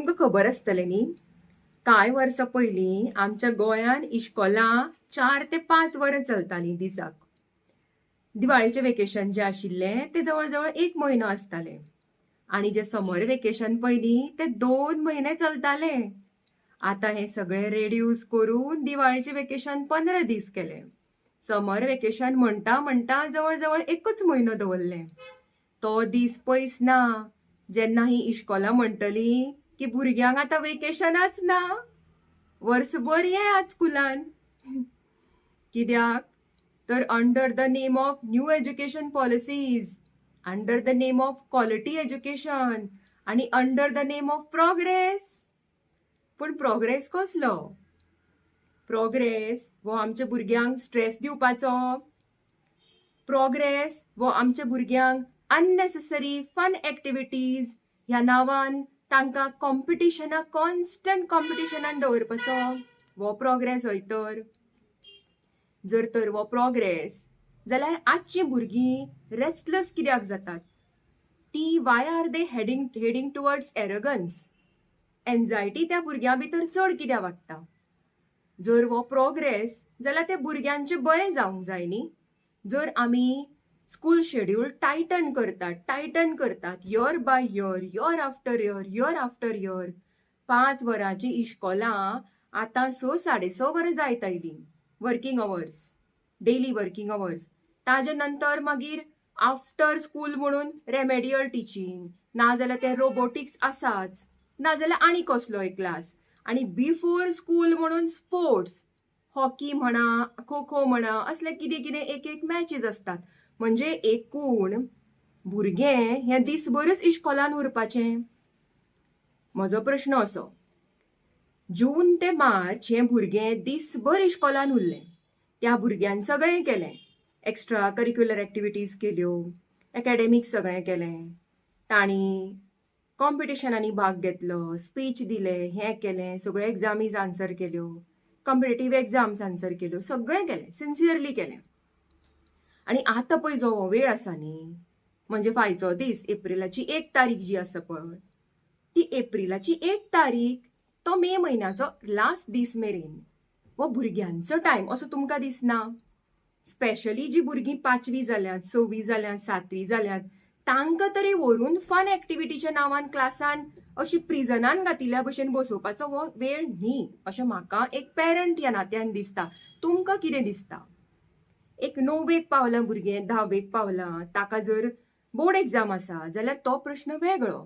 तुमकां खबर आसतलें न्ही, कांय वर्सां पयलीं आमच्या गोंयान इश्कोलां 4 ते 5 वरां चलतालीं दिसाक. दिवाळेचें वेकेशन जें आशिल्लें तें जवळ जवळ 1 म्हयनो आसतालें आनी जें समर वेकेशन पयलीं तें 2 म्हयने चलतालें. आतां हें सगळें रेड्यूस करून दिवाळेचें वेकेशन 15 दीस केलें. समर वेकेशन म्हणटा म्हणटा जवळ जवळ 1च म्हयनो दवरलें. तो दीस पयस ना जेन्ना ही इश्कोलां म्हणटलीं की भुरग्यांक आतां वेकेशनच ना, वर्सभर येयात स्कुलान. कित्याक तर under the name of new education policies, under the name of quality education आनी under the name of progress. पूण प्रोग्रेस कसलो? प्रोग्रेस वो आमच्या भुरग्यांक स्ट्रेस दिवपाचो? प्रोग्रेस वो आमच्या भुरग्यांक अननेसेसरी फन एक्टिविटीज ह्या नांवान तांकां कॉन्स्टंट कॉम्पिटिशनान दवरपाचो? वो प्रोग्रेस हय तर. जर तर वो प्रोग्रेस जाल्यार आजची भुरगीं रेस्टलेस कित्याक जातात? ती why are they heading towards arrogance? Anxiety त्या भुरग्यां भितर चड कित्याक वाडटा? जर वो प्रोग्रेस जाल्यार ते भुरग्यांचें बरें जावंक जाय न्ही. जर आमी स्कूल शेड्यूल टायटन करतात year by year after year 5 वरांची इश्कोलां आतां 6-6.5 वरां जायत आयलीं. Working hours, daily working hours. ताजे नंतर मागीर आफ्टर स्कूल म्हणून रेमेडियल टिचींग, नाजाल्यार ते रोबोटिक्स आसाच, नाजाल्यार आनी कसलोय क्लास. आनी बिफोर स्कूल म्हणून स्पोर्ट्स, हॉकी म्हणा, खो खो म्हणा, असले कितें कितें एक मॅचीस असतात. म्हणजे एकूण भुरगें हें दीसभरच इश्कोलान उरपाचें? म्हजो प्रश्न असो. जून ते मार्च हें भुरगें दीसभर इश्कोलान उरलें. त्या भुरग्यान सगळें केलें. एक्स्ट्रा करिक्युलर एक्टिविटीज केल्यो, एकाडेमिक्स सगळें केलें, तांणी कॉम्पिटिशनांनी भाग घेतलो, स्पीच दिलें, हें केलें, सगळ्यो एग्जामीज आन्सर केल्यो, कॉम्पिटेटिव्ह एग्जाम्स आन्सर केल्यो, सगळें केलें, सिन्सियरली केलें. आनी आतां पळय जो हो वेळ आसा न्ही, म्हणजे फायचो दीस एप्रिलाची 1 तारीख जी आसा पळय, ती एप्रिलाची 1 तारीख तो मे म्हयन्याचो लास्ट दीस मेरेन वो भुरग्यांचो टायम असो तुमकां दिसना? स्पेशली जी भुरगीं 5वी जाल्यात, 6वी जाल्यात, 7वी जाल्यात, तांकां तरी व्हरून फन एक्टिविटीच्या नांवान क्लासान अशी प्रिजनान घातिल्ल्या भशेन बसोवपाचो हो वेळ न्ही, अशें म्हाका एक पेरंट ह्या नात्यान दिसता. तुमकां कितें दिसता? एक 9वेक पावलां भुरगें, 10वेक पावलां, ताका जर बोर्ड एग्जाम आसा जाल्यार तो प्रश्न वेगळो.